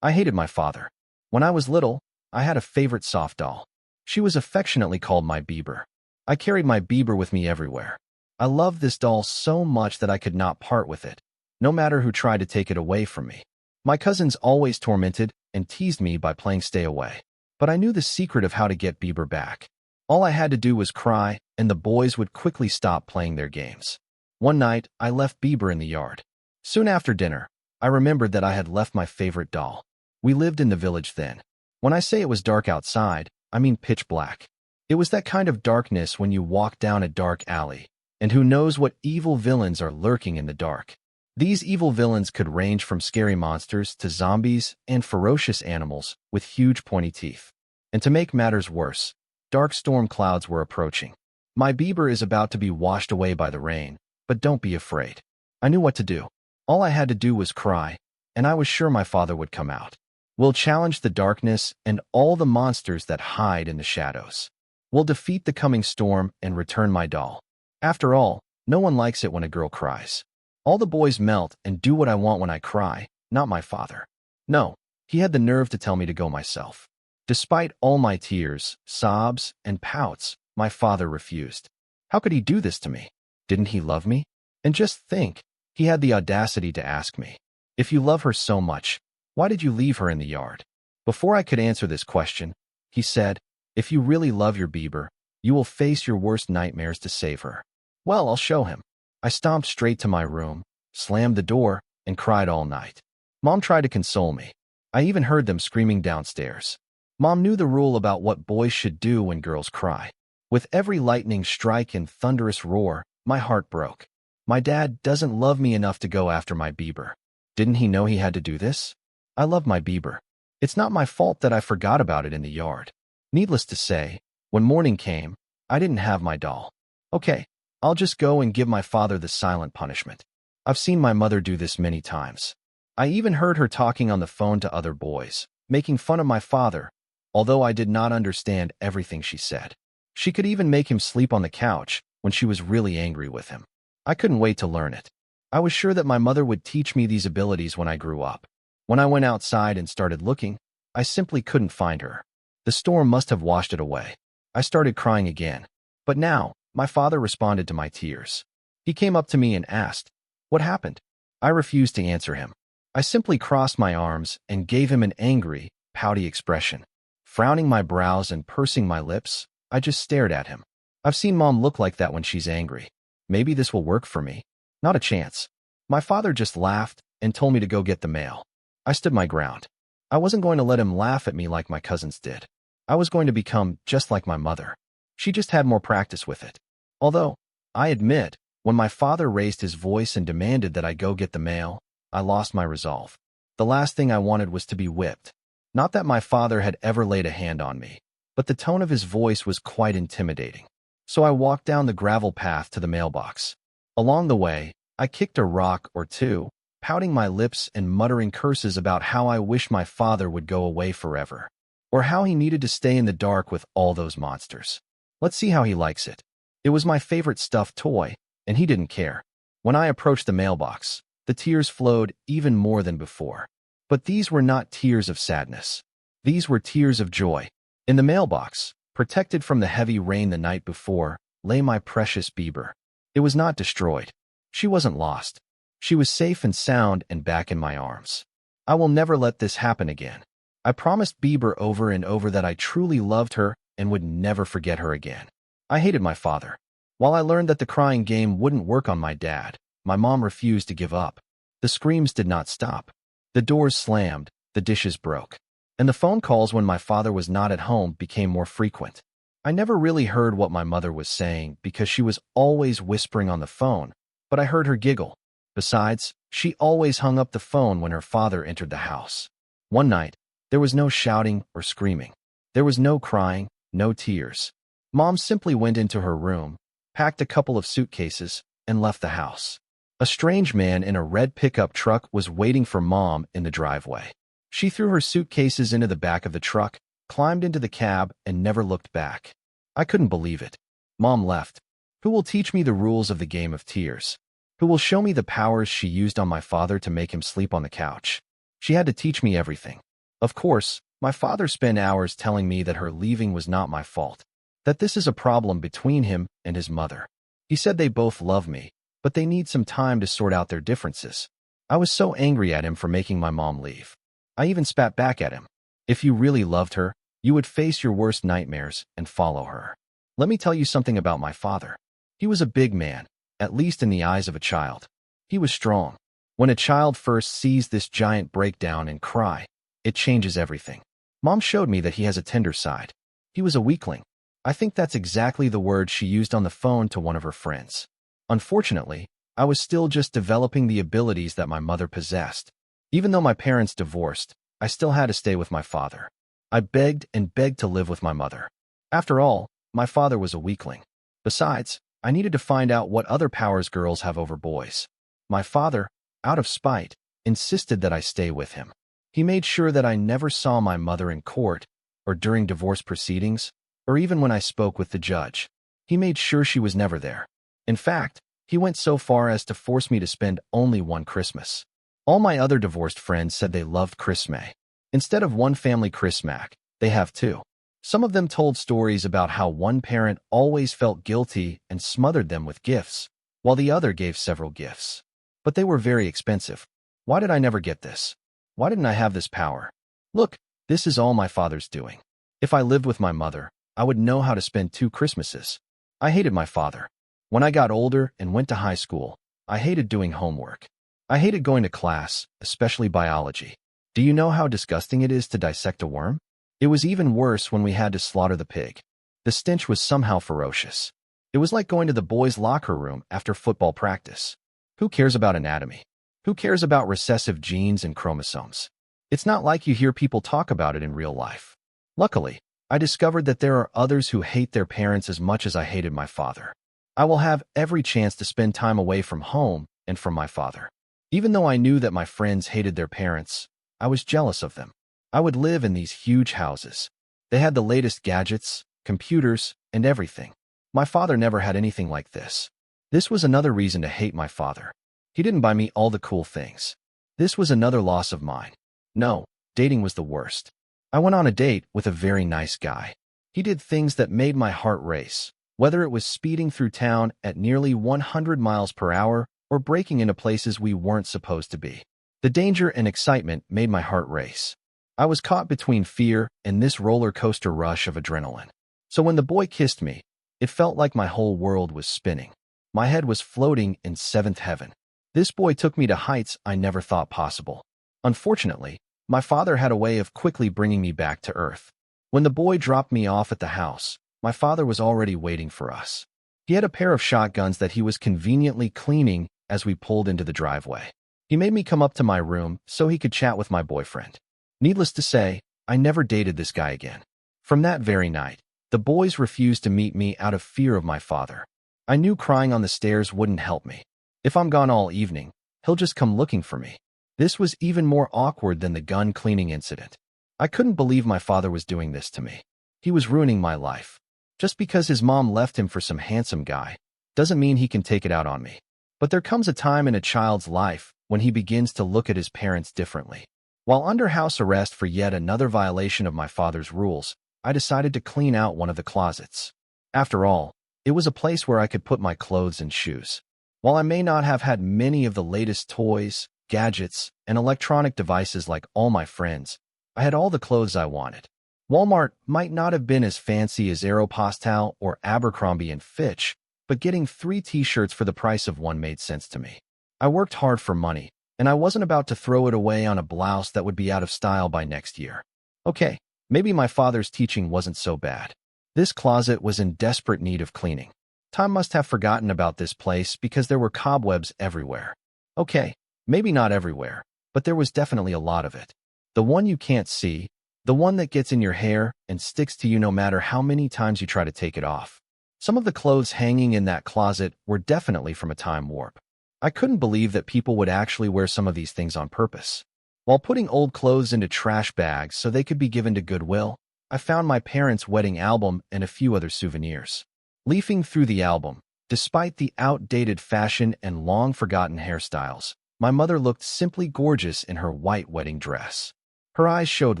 I hated my father. When I was little, I had a favorite soft doll. She was affectionately called my Bieber. I carried my Bieber with me everywhere. I loved this doll so much that I could not part with it, no matter who tried to take it away from me. My cousins always tormented and teased me by playing stay away. But I knew the secret of how to get Bieber back. All I had to do was cry, and the boys would quickly stop playing their games. One night, I left Bieber in the yard. Soon after dinner, I remembered that I had left my favorite doll. We lived in the village then. When I say it was dark outside, I mean pitch black. It was that kind of darkness when you walk down a dark alley, and who knows what evil villains are lurking in the dark. These evil villains could range from scary monsters to zombies and ferocious animals with huge pointy teeth. And to make matters worse, dark storm clouds were approaching. My Bieber is about to be washed away by the rain, but don't be afraid. I knew what to do. All I had to do was cry, and I was sure my father would come out. We'll challenge the darkness and all the monsters that hide in the shadows. We'll defeat the coming storm and return my doll. After all, no one likes it when a girl cries. All the boys melt and do what I want when I cry, not my father. No, he had the nerve to tell me to go myself. Despite all my tears, sobs, and pouts, my father refused. How could he do this to me? Didn't he love me? And just think, he had the audacity to ask me, "If you love her so much, why did you leave her in the yard?" Before I could answer this question, he said, "If you really love your Bieber, you will face your worst nightmares to save her." Well, I'll show him. I stomped straight to my room, slammed the door, and cried all night. Mom tried to console me. I even heard them screaming downstairs. Mom knew the rule about what boys should do when girls cry. With every lightning strike and thunderous roar, my heart broke. My dad doesn't love me enough to go after my Bieber. Didn't he know he had to do this? I love my Bieber. It's not my fault that I forgot about it in the yard. Needless to say, when morning came, I didn't have my doll. Okay, I'll just go and give my father the silent punishment. I've seen my mother do this many times. I even heard her talking on the phone to other boys, making fun of my father, although I did not understand everything she said. She could even make him sleep on the couch when she was really angry with him. I couldn't wait to learn it. I was sure that my mother would teach me these abilities when I grew up. When I went outside and started looking, I simply couldn't find her. The storm must have washed it away. I started crying again. But now, my father responded to my tears. He came up to me and asked, "What happened?" I refused to answer him. I simply crossed my arms and gave him an angry, pouty expression. Frowning my brows and pursing my lips, I just stared at him. I've seen Mom look like that when she's angry. Maybe this will work for me. Not a chance. My father just laughed and told me to go get the mail. I stood my ground. I wasn't going to let him laugh at me like my cousins did. I was going to become just like my mother. She just had more practice with it. Although, I admit, when my father raised his voice and demanded that I go get the mail, I lost my resolve. The last thing I wanted was to be whipped. Not that my father had ever laid a hand on me, but the tone of his voice was quite intimidating. So I walked down the gravel path to the mailbox. Along the way, I kicked a rock or two, pouting my lips and muttering curses about how I wish my father would go away forever, or how he needed to stay in the dark with all those monsters. Let's see how he likes it. It was my favorite stuffed toy, and he didn't care. When I approached the mailbox, the tears flowed even more than before. But these were not tears of sadness. These were tears of joy. In the mailbox, protected from the heavy rain the night before, lay my precious Bieber. It was not destroyed. She wasn't lost. She was safe and sound and back in my arms. I will never let this happen again. I promised Bieber over and over that I truly loved her and would never forget her again. I hated my father. While I learned that the crying game wouldn't work on my dad, my mom refused to give up. The screams did not stop. The doors slammed, the dishes broke, and the phone calls when my father was not at home became more frequent. I never really heard what my mother was saying because she was always whispering on the phone, but I heard her giggle. Besides, she always hung up the phone when her father entered the house. One night, there was no shouting or screaming. There was no crying, no tears. Mom simply went into her room, packed a couple of suitcases, and left the house. A strange man in a red pickup truck was waiting for Mom in the driveway. She threw her suitcases into the back of the truck, climbed into the cab, and never looked back. I couldn't believe it. Mom left. Who will teach me the rules of the game of tears? Who will show me the powers she used on my father to make him sleep on the couch? She had to teach me everything. Of course, my father spent hours telling me that her leaving was not my fault, that this is a problem between him and his mother. He said they both love me, but they need some time to sort out their differences. I was so angry at him for making my mom leave. I even spat back at him. If you really loved her, you would face your worst nightmares and follow her. Let me tell you something about my father. He was a big man, at least in the eyes of a child. He was strong. When a child first sees this giant breakdown and cry, it changes everything. Mom showed me that he has a tender side. He was a weakling. I think that's exactly the word she used on the phone to one of her friends. Unfortunately, I was still just developing the abilities that my mother possessed. Even though my parents divorced, I still had to stay with my father. I begged and begged to live with my mother. After all, my father was a weakling. Besides, I needed to find out what other powers girls have over boys. My father, out of spite, insisted that I stay with him. He made sure that I never saw my mother in court, or during divorce proceedings, or even when I spoke with the judge. He made sure she was never there. In fact, he went so far as to force me to spend only one Christmas. All my other divorced friends said they loved Christmas. Instead of one family Christmas, they have two. Some of them told stories about how one parent always felt guilty and smothered them with gifts, while the other gave several gifts. But they were very expensive. Why did I never get this? Why didn't I have this power? Look, this is all my father's doing. If I lived with my mother, I would know how to spend 2 Christmases. I hated my father. When I got older and went to high school, I hated doing homework. I hated going to class, especially biology. Do you know how disgusting it is to dissect a worm? It was even worse when we had to slaughter the pig. The stench was somehow ferocious. It was like going to the boys' locker room after football practice. Who cares about anatomy? Who cares about recessive genes and chromosomes? It's not like you hear people talk about it in real life. Luckily, I discovered that there are others who hate their parents as much as I hated my father. I will have every chance to spend time away from home and from my father. Even though I knew that my friends hated their parents, I was jealous of them. I would live in these huge houses. They had the latest gadgets, computers, and everything. My father never had anything like this. This was another reason to hate my father. He didn't buy me all the cool things. This was another loss of mine. No, dating was the worst. I went on a date with a very nice guy. He did things that made my heart race, whether it was speeding through town at nearly 100 miles per hour or breaking into places we weren't supposed to be. The danger and excitement made my heart race. I was caught between fear and this roller coaster rush of adrenaline. So when the boy kissed me, it felt like my whole world was spinning. My head was floating in 7th heaven. This boy took me to heights I never thought possible. Unfortunately, my father had a way of quickly bringing me back to earth. When the boy dropped me off at the house, my father was already waiting for us. He had a pair of shotguns that he was conveniently cleaning as we pulled into the driveway. He made me come up to my room so he could chat with my boyfriend. Needless to say, I never dated this guy again. From that very night, the boys refused to meet me out of fear of my father. I knew crying on the stairs wouldn't help me. If I'm gone all evening, he'll just come looking for me. This was even more awkward than the gun cleaning incident. I couldn't believe my father was doing this to me. He was ruining my life. Just because his mom left him for some handsome guy doesn't mean he can take it out on me. But there comes a time in a child's life when he begins to look at his parents differently. While under house arrest for yet another violation of my father's rules, I decided to clean out one of the closets. After all, it was a place where I could put my clothes and shoes. While I may not have had many of the latest toys, gadgets, and electronic devices like all my friends, I had all the clothes I wanted. Walmart might not have been as fancy as Aeropostale or Abercrombie & Fitch, but getting 3 t-shirts for the price of one made sense to me. I worked hard for money, and I wasn't about to throw it away on a blouse that would be out of style by next year. Okay, maybe my father's teaching wasn't so bad. This closet was in desperate need of cleaning. Time must have forgotten about this place because there were cobwebs everywhere. Okay, maybe not everywhere, but there was definitely a lot of it. The one you can't see, the one that gets in your hair and sticks to you no matter how many times you try to take it off. Some of the clothes hanging in that closet were definitely from a time warp. I couldn't believe that people would actually wear some of these things on purpose. While putting old clothes into trash bags so they could be given to Goodwill, I found my parents' wedding album and a few other souvenirs. Leafing through the album, despite the outdated fashion and long-forgotten hairstyles, my mother looked simply gorgeous in her white wedding dress. Her eyes showed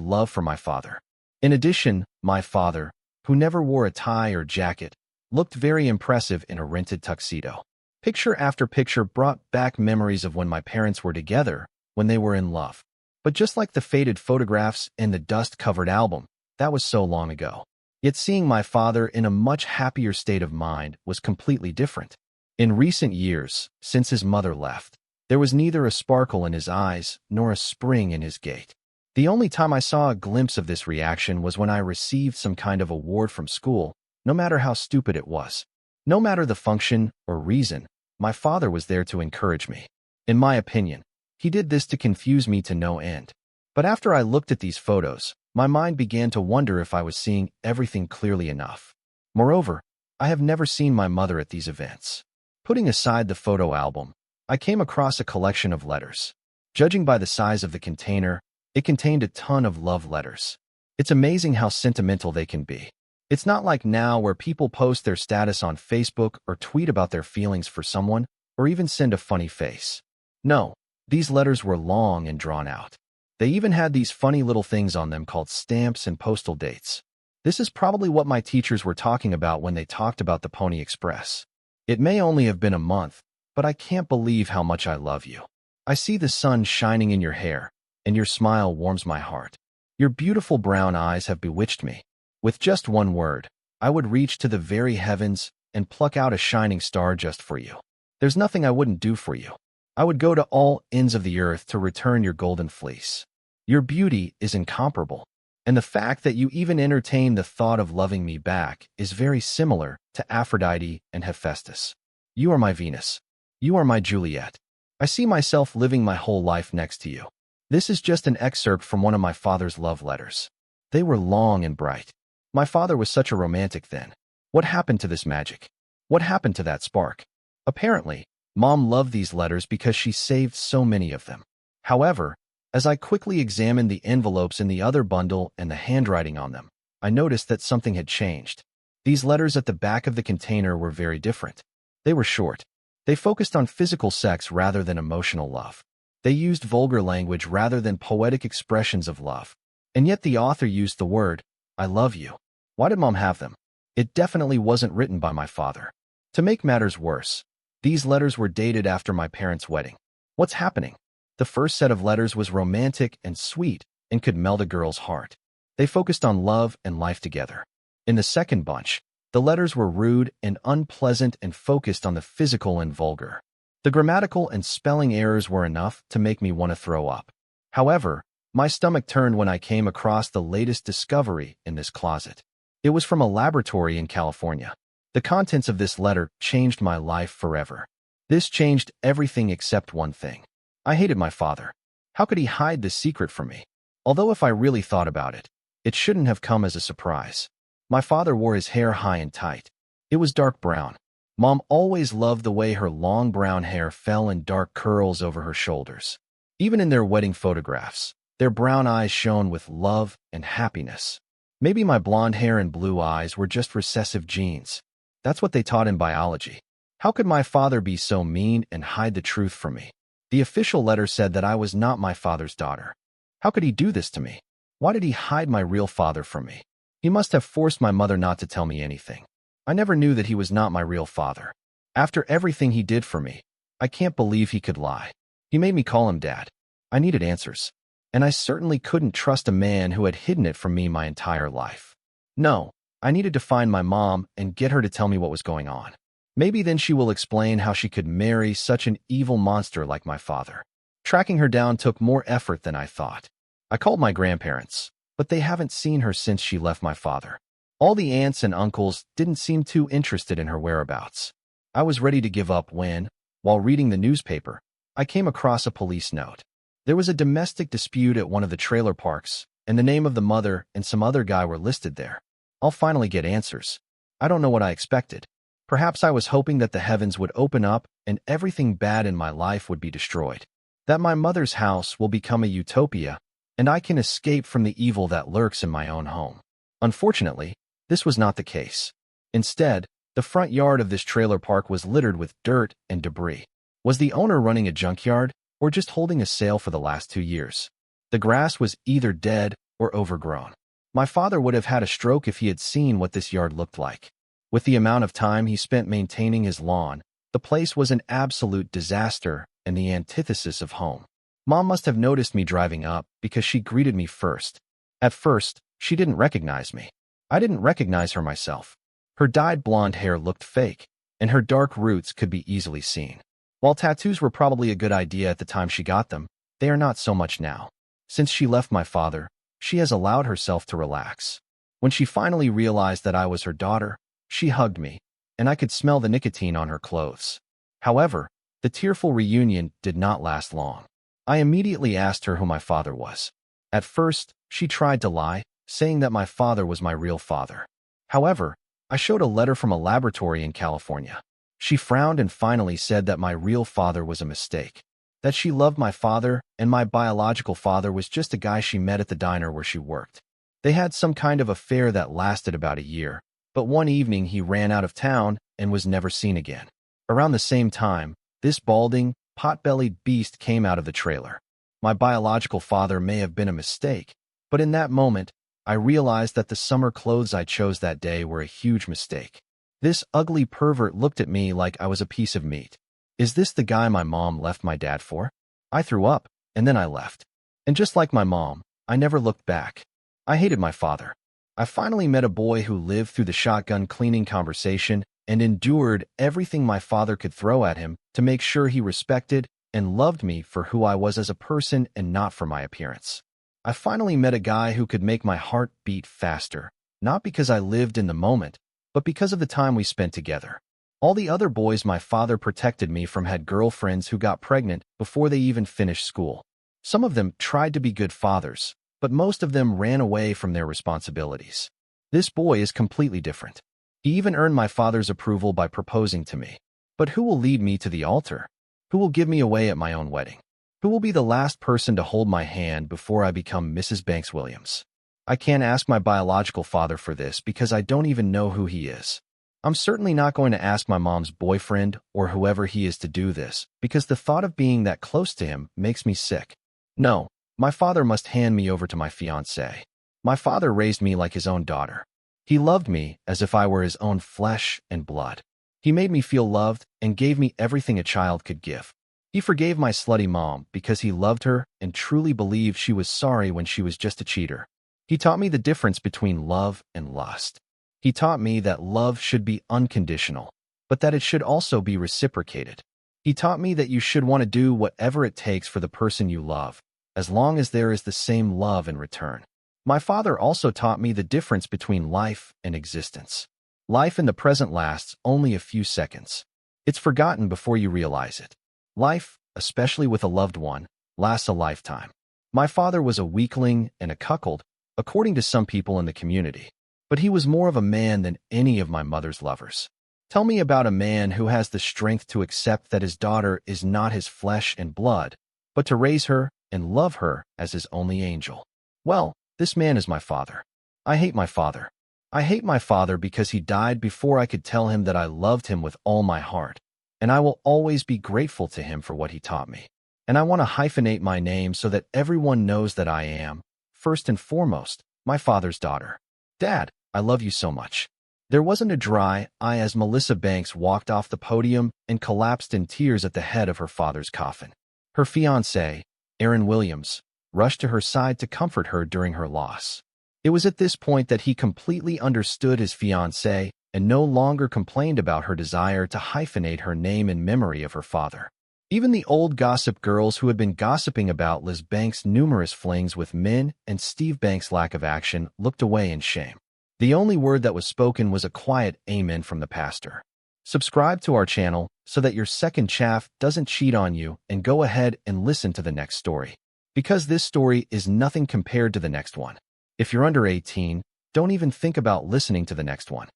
love for my father. In addition, my father, who never wore a tie or jacket, looked very impressive in a rented tuxedo. Picture after picture brought back memories of when my parents were together, when they were in love. But just like the faded photographs in the dust-covered album, that was so long ago. Yet seeing my father in a much happier state of mind was completely different. In recent years, since his mother left, there was neither a sparkle in his eyes nor a spring in his gait. The only time I saw a glimpse of this reaction was when I received some kind of award from school, no matter how stupid it was. No matter the function or reason, my father was there to encourage me. In my opinion, he did this to confuse me to no end. But after I looked at these photos, my mind began to wonder if I was seeing everything clearly enough. Moreover, I have never seen my mother at these events. Putting aside the photo album, I came across a collection of letters. Judging by the size of the container, it contained a ton of love letters. It's amazing how sentimental they can be. It's not like now where people post their status on Facebook or tweet about their feelings for someone, or even send a funny face. No, these letters were long and drawn out. They even had these funny little things on them called stamps and postal dates. This is probably what my teachers were talking about when they talked about the Pony Express. It may only have been a month, but I can't believe how much I love you. I see the sun shining in your hair, and your smile warms my heart. Your beautiful brown eyes have bewitched me. With just one word, I would reach to the very heavens and pluck out a shining star just for you. There's nothing I wouldn't do for you. I would go to all ends of the earth to return your golden fleece. Your beauty is incomparable, and the fact that you even entertain the thought of loving me back is very similar to Aphrodite and Hephaestus. You are my Venus. You are my Juliet. I see myself living my whole life next to you. This is just an excerpt from one of my father's love letters. They were long and bright. My father was such a romantic then. What happened to this magic? What happened to that spark? Apparently, Mom loved these letters because she saved so many of them. However, as I quickly examined the envelopes in the other bundle and the handwriting on them, I noticed that something had changed. These letters at the back of the container were very different. They were short. They focused on physical sex rather than emotional love. They used vulgar language rather than poetic expressions of love. And yet the author used the word, I love you. Why did Mom have them? It definitely wasn't written by my father. To make matters worse, these letters were dated after my parents' wedding. What's happening? The first set of letters was romantic and sweet and could melt a girl's heart. They focused on love and life together. In the second bunch, the letters were rude and unpleasant and focused on the physical and vulgar. The grammatical and spelling errors were enough to make me want to throw up. However, my stomach turned when I came across the latest discovery in this closet. It was from a laboratory in California. The contents of this letter changed my life forever. This changed everything except one thing. I hated my father. How could he hide this secret from me? Although if I really thought about it, it shouldn't have come as a surprise. My father wore his hair high and tight. It was dark brown. Mom always loved the way her long brown hair fell in dark curls over her shoulders. Even in their wedding photographs, their brown eyes shone with love and happiness. Maybe my blonde hair and blue eyes were just recessive genes. That's what they taught in biology. How could my father be so mean and hide the truth from me? The official letter said that I was not my father's daughter. How could he do this to me? Why did he hide my real father from me? He must have forced my mother not to tell me anything. I never knew that he was not my real father. After everything he did for me, I can't believe he could lie. He made me call him Dad. I needed answers. And I certainly couldn't trust a man who had hidden it from me my entire life. No, I needed to find my mom and get her to tell me what was going on. Maybe then she will explain how she could marry such an evil monster like my father. Tracking her down took more effort than I thought. I called my grandparents, but they haven't seen her since she left my father. All the aunts and uncles didn't seem too interested in her whereabouts. I was ready to give up when, while reading the newspaper, I came across a police note. There was a domestic dispute at one of the trailer parks, and the name of the mother and some other guy were listed there. I'll finally get answers. I don't know what I expected. Perhaps I was hoping that the heavens would open up and everything bad in my life would be destroyed. That my mother's house will become a utopia, and I can escape from the evil that lurks in my own home. Unfortunately, this was not the case. Instead, the front yard of this trailer park was littered with dirt and debris. Was the owner running a junkyard, or just holding a sale for the last 2 years? The grass was either dead or overgrown. My father would have had a stroke if he had seen what this yard looked like. With the amount of time he spent maintaining his lawn, the place was an absolute disaster and the antithesis of home. Mom must have noticed me driving up because she greeted me first. At first, she didn't recognize me. I didn't recognize her myself. Her dyed blonde hair looked fake, and her dark roots could be easily seen. While tattoos were probably a good idea at the time she got them, they are not so much now. Since she left my father, she has allowed herself to relax. When she finally realized that I was her daughter, she hugged me, and I could smell the nicotine on her clothes. However, the tearful reunion did not last long. I immediately asked her who my father was. At first, she tried to lie, saying that my father was my real father. However, I showed a letter from a laboratory in California. She frowned and finally said that my real father was a mistake, that she loved my father and my biological father was just a guy she met at the diner where she worked. They had some kind of affair that lasted about a year, but one evening he ran out of town and was never seen again. Around the same time, this balding, pot-bellied beast came out of the trailer. My biological father may have been a mistake, but in that moment, I realized that the summer clothes I chose that day were a huge mistake. This ugly pervert looked at me like I was a piece of meat. Is this the guy my mom left my dad for? I threw up, and then I left. And just like my mom, I never looked back. I hated my father. I finally met a boy who lived through the shotgun cleaning conversation and endured everything my father could throw at him to make sure he respected and loved me for who I was as a person and not for my appearance. I finally met a guy who could make my heart beat faster, not because I lived in the moment, but because of the time we spent together. All the other boys my father protected me from had girlfriends who got pregnant before they even finished school. Some of them tried to be good fathers, but most of them ran away from their responsibilities. This boy is completely different. He even earned my father's approval by proposing to me. But who will lead me to the altar? Who will give me away at my own wedding? Who will be the last person to hold my hand before I become Mrs. Banks Williams? I can't ask my biological father for this because I don't even know who he is. I'm certainly not going to ask my mom's boyfriend or whoever he is to do this because the thought of being that close to him makes me sick. No, my father must hand me over to my fiancée. My father raised me like his own daughter. He loved me as if I were his own flesh and blood. He made me feel loved and gave me everything a child could give. He forgave my slutty mom because he loved her and truly believed she was sorry when she was just a cheater. He taught me the difference between love and lust. He taught me that love should be unconditional, but that it should also be reciprocated. He taught me that you should want to do whatever it takes for the person you love, as long as there is the same love in return. My father also taught me the difference between life and existence. Life in the present lasts only a few seconds. It's forgotten before you realize it. Life, especially with a loved one, lasts a lifetime. My father was a weakling and a cuckold, according to some people in the community, but he was more of a man than any of my mother's lovers. Tell me about a man who has the strength to accept that his daughter is not his flesh and blood, but to raise her and love her as his only angel. Well, this man is my father. I hate my father. I hate my father because he died before I could tell him that I loved him with all my heart, and I will always be grateful to him for what he taught me. And I want to hyphenate my name so that everyone knows that I am, first and foremost, my father's daughter. Dad, I love you so much. There wasn't a dry eye as Melissa Banks walked off the podium and collapsed in tears at the head of her father's coffin. Her fiancé, Aaron Williams, rushed to her side to comfort her during her loss. It was at this point that he completely understood his fiancée and no longer complained about her desire to hyphenate her name in memory of her father. Even the old gossip girls who had been gossiping about Liz Banks' numerous flings with men and Steve Banks' lack of action looked away in shame. The only word that was spoken was a quiet amen from the pastor. Subscribe to our channel so that your second chaff doesn't cheat on you, and go ahead and listen to the next story, because this story is nothing compared to the next one. If you're under 18, don't even think about listening to the next one.